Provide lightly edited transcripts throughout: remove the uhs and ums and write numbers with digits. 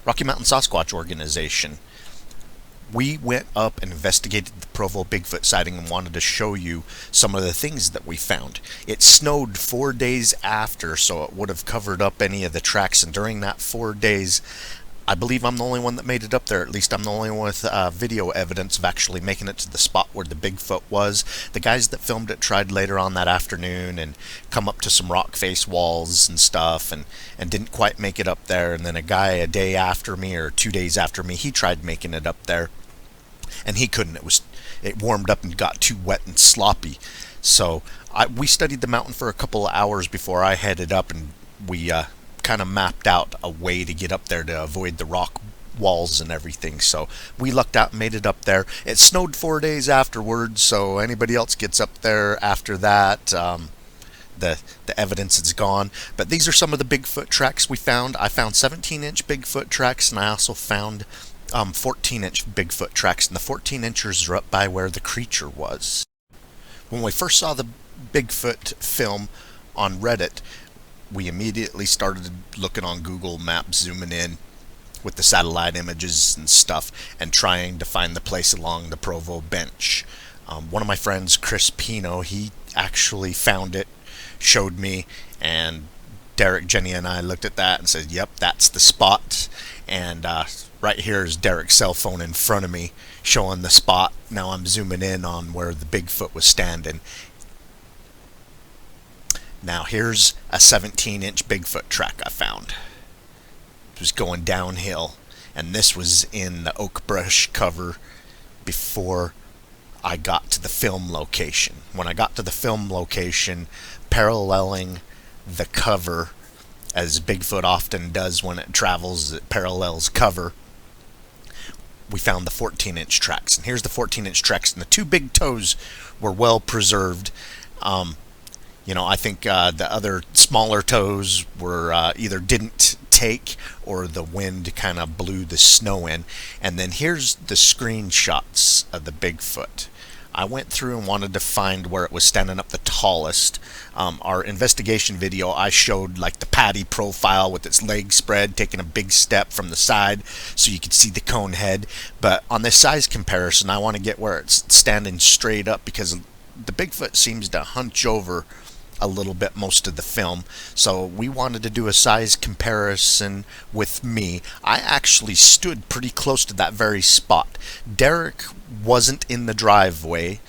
Rocky Mountain Sasquatch organization. We went up and investigated the Provo Bigfoot sighting and wanted to show you some of the things that we found. It snowed 4 days after, so it would have covered up any of the tracks, and during that 4 days, I believe I'm the only one that made it up there. At least I'm the only one with video evidence of actually making it to the spot where the Bigfoot was. The guys that filmed it tried later on that afternoon and come up to some rock face walls and stuff and didn't quite make it up there. And then a guy a day after me or 2 days after me, he tried making it up there and he couldn't. It warmed up and got too wet and sloppy. So we studied the mountain for a couple of hours before I headed up, and we kind of mapped out a way to get up there to avoid the rock walls and everything. So we lucked out and made it up there. It snowed 4 days afterwards, so anybody else gets up there after that, the evidence is gone. But these are some of the Bigfoot tracks we found. I found 17-inch Bigfoot tracks, and I also found 14-inch Bigfoot tracks, and the 14-inchers are up by where the creature was. When we first saw the Bigfoot film on Reddit, we immediately started looking on Google Maps, zooming in with the satellite images and stuff, and trying to find the place along the Provo bench. One of my friends, Chris Pino, he actually found it, showed me, and Derek, Jenny, and I looked at that and said, yep, that's the spot. And right here is Derek's cell phone in front of me showing the spot. Now I'm zooming in on where the Bigfoot was standing. Now here's a 17-inch Bigfoot track I found. It was going downhill, and this was in the oak brush cover before I got to the film location. When I got to the film location, paralleling the cover, as Bigfoot often does when it travels, it parallels cover, we found the 14-inch tracks. And here's the 14-inch tracks, and the two big toes were well preserved. I think the other smaller toes were either didn't take or the wind kind of blew the snow in. And then here's the screenshots of the Bigfoot. I went through and wanted to find where it was standing up the tallest. Our investigation video, I showed like the patty profile with its legs spread, taking a big step from the side so you could see the cone head. But on this size comparison, I want to get where it's standing straight up, because the Bigfoot seems to hunch over a little bit most of the film. So we wanted to do a size comparison with me. I actually stood pretty close to that very spot. Derek wasn't in the driveway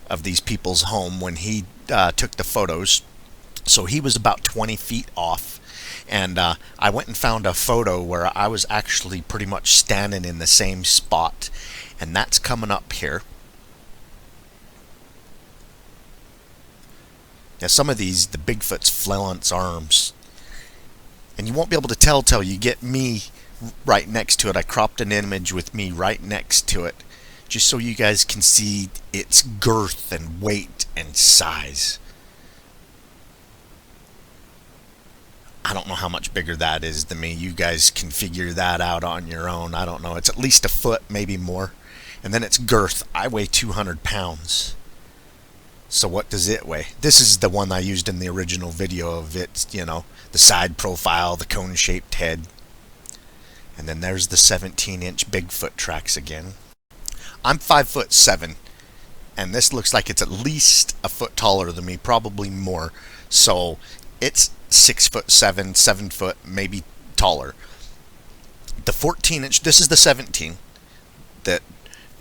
of these people's home when he took the photos, so he was about 20 feet off. And I went and found a photo where I was actually pretty much standing in the same spot, and that's coming up here. Now some of these, the Bigfoot's flail on its arms. And you won't be able to tell till you get me right next to it. I cropped an image with me right next to it, just so you guys can see its girth and weight and size. I don't know how much bigger that is than me. You guys can figure that out on your own. I don't know. It's at least a foot, maybe more. And then its girth. I weigh 200 pounds. So what does it weigh? This is the one I used in the original video of it, the side profile, the cone-shaped head. And then there's the 17-inch Bigfoot tracks again. I'm 5'7", and this looks like it's at least a foot taller than me, probably more. So it's 6'7", 7 foot, maybe taller. The 14-inch, this is the 17 that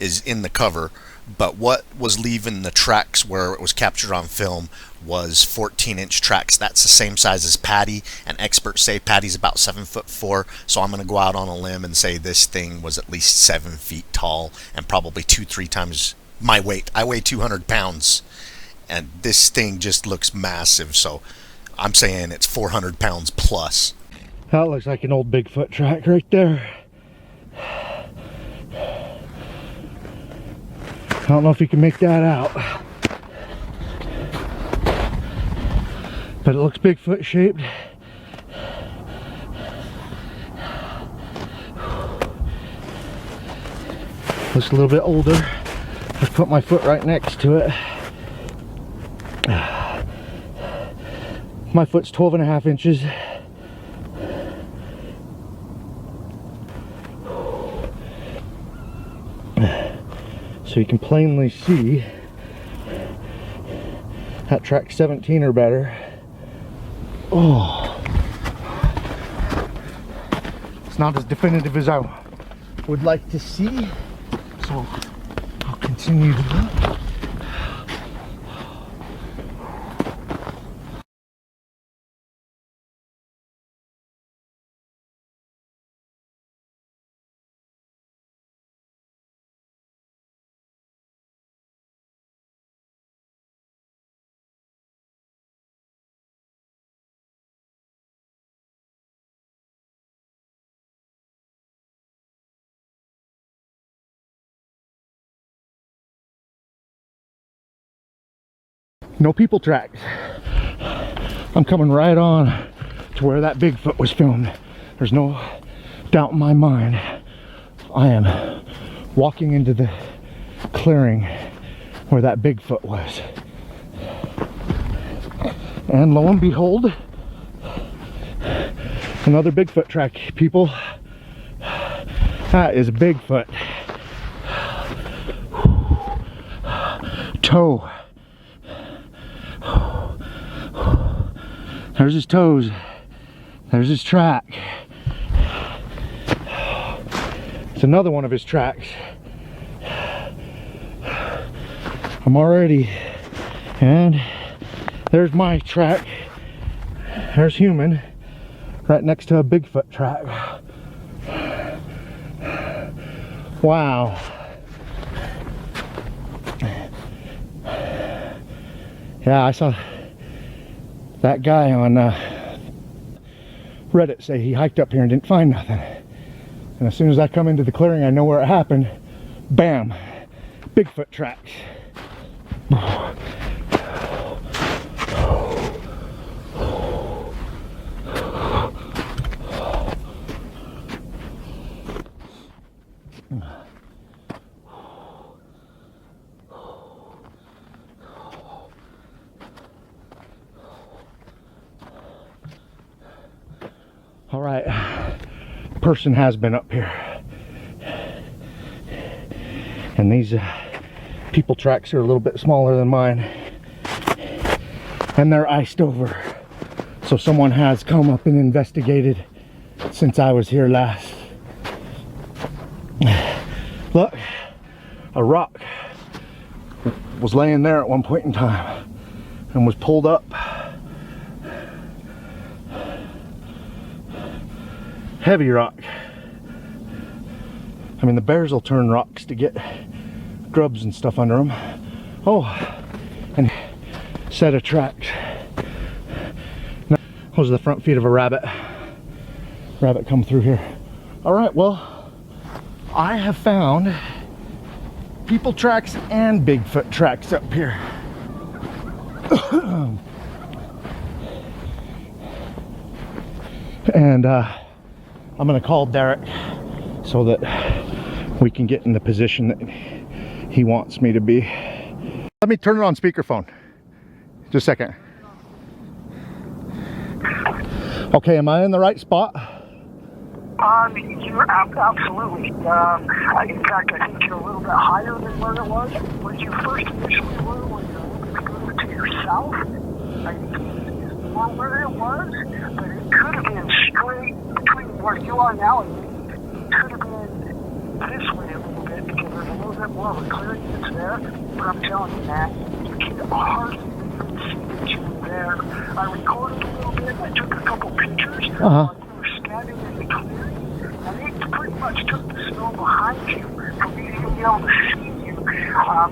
is in the cover. But what was leaving the tracks where it was captured on film was 14-inch tracks. That's the same size as Patty, and experts say Patty's about 7'4". So I'm going to go out on a limb and say this thing was at least 7 feet tall and probably 2-3 times my weight. I weigh 200 pounds, and this thing just looks massive. So I'm saying it's 400 pounds plus. That looks like an old Bigfoot track right there. I don't know if you can make that out, but it looks Bigfoot shaped. Looks a little bit older. Just put my foot right next to it. My foot's 12.5 inches. so you can plainly see that track 17 or better. Oh, it's not as definitive as I would like to see, so I'll continue to look. No people tracks. I'm coming right on to where that Bigfoot was filmed. There's no doubt in my mind. I am walking into the clearing where that Bigfoot was. And lo and behold, another Bigfoot track, people. That is a Bigfoot. Toe. There's his toes. There's his track. It's another one of his tracks. I'm already, and there's my track. There's human right next to a Bigfoot track. Wow. Yeah, I saw that guy on Reddit say he hiked up here and didn't find nothing. And as soon as I come into the clearing, I know where it happened. Bam! Bigfoot tracks. All right, person has been up here, and these people tracks are a little bit smaller than mine, and they're iced over, so someone has come up and investigated since I was here last. Look, a rock was laying there at one point in time and was pulled up. Heavy rock. I mean, the bears will turn rocks to get grubs and stuff under them. Oh, and set of tracks. Those are the front feet of a rabbit. Rabbit come through here. All right, well, I have found people tracks and Bigfoot tracks up here. And I'm gonna call Derek so that we can get in the position that he wants me to be. Let me turn it on speakerphone. Just a second. Okay, am I in the right spot? You're absolutely. In fact, I think you're a little bit higher than where it was. Where you first initially were, when you're a little bit further to your south, I think is more where it was, but it could have been straight between where you are now and me. It could have been this way a little bit, because there's a little bit more of a clearing that's there. But I'm telling you, Matt, you can hardly even see that you were there. I recorded a little bit. I took a couple pictures. Uh-huh. Standing in the clearing, and it pretty much took the snow behind you for me to even be able to see you.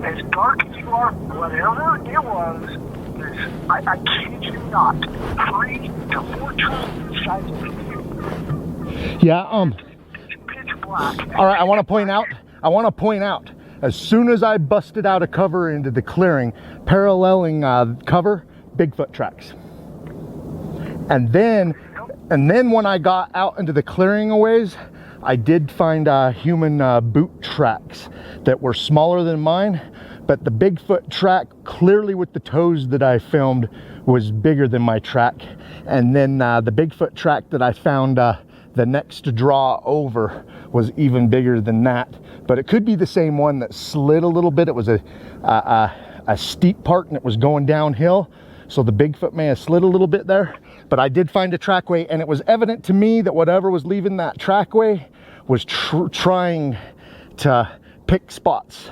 As dark as you are, whatever it was I kid you not, 3 to 4 times the size of you. Yeah, Pitch black. all right, I want to point out, as soon as I busted out a cover into the clearing, paralleling cover, Bigfoot tracks. And then when I got out into the clearing a ways, I did find human boot tracks that were smaller than mine, but the Bigfoot track, clearly with the toes that I filmed, was bigger than my track. And then the Bigfoot track that I found the next draw over was even bigger than that. But it could be the same one that slid a little bit. It was a steep part and it was going downhill. So the Bigfoot may have slid a little bit there. But I did find a trackway, and it was evident to me that whatever was leaving that trackway was trying to pick spots,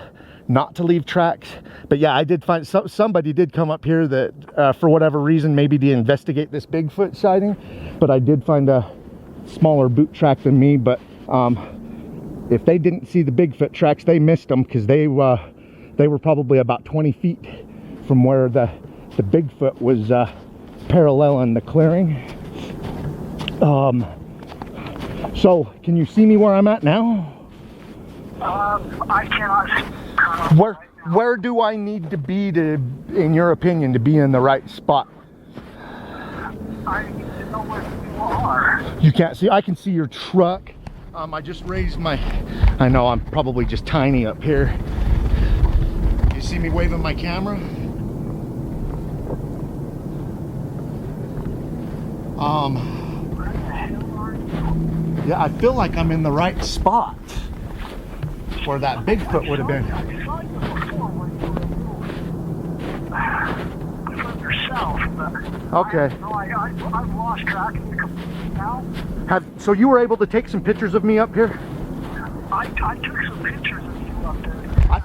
not to leave tracks. But yeah, I did find somebody did come up here that for whatever reason, maybe to investigate this Bigfoot sighting. But I did find a smaller boot track than me. But if they didn't see the Bigfoot tracks, they missed them, because they were probably about 20 feet from where the Bigfoot was paralleling the clearing. So can you see me where I'm at now? I cannot see. Where do I need to be to, in your opinion, to be in the right spot? I need to know where you are. You can't see. I can see your truck. I just raised my, I know I'm probably just tiny up here. You see me waving my camera? Where the hell are you? Yeah, I feel like I'm in the right spot where that Bigfoot would have been. I saw you before when you were further south, but Okay. I've lost track of you completely now. So you were able to take some pictures of me up here? I took some pictures of you up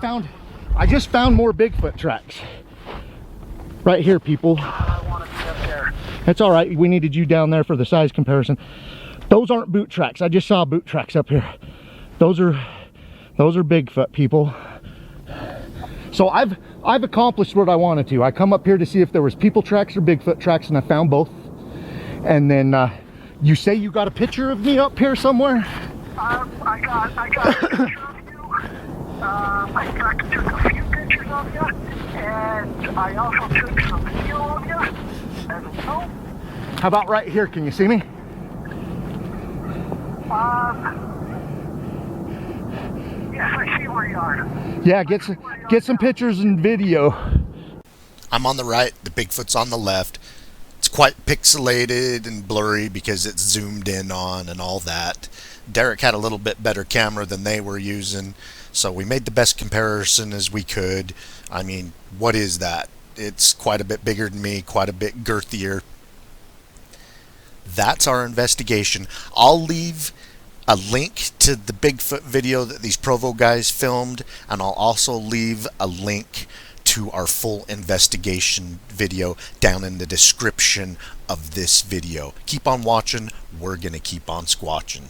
there. I just found more Bigfoot tracks. Right here, people. I want to be up there. That's all right. We needed you down there for the size comparison. Those aren't boot tracks. I just saw boot tracks up here. Those are Bigfoot, people. So I've accomplished what I wanted to. I come up here to see if there was people tracks or Bigfoot tracks, and I found both. And then you say you got a picture of me up here somewhere? I got a picture of you. I took a few pictures of you, and I also took some video of you as well. How about right here? Can you see me? Yes, I see where you are. Yeah, get some pictures and video. I'm on the right, the Bigfoot's on the left. It's quite pixelated and blurry because it's zoomed in on and all that. Derek had a little bit better camera than they were using, so we made the best comparison as we could. I mean, what is that? It's quite a bit bigger than me, quite a bit girthier. That's our investigation. I'll leave a link to the Bigfoot video that these Provo guys filmed, and I'll also leave a link to our full investigation video down in the description of this video. Keep on watching. We're going to keep on squatching.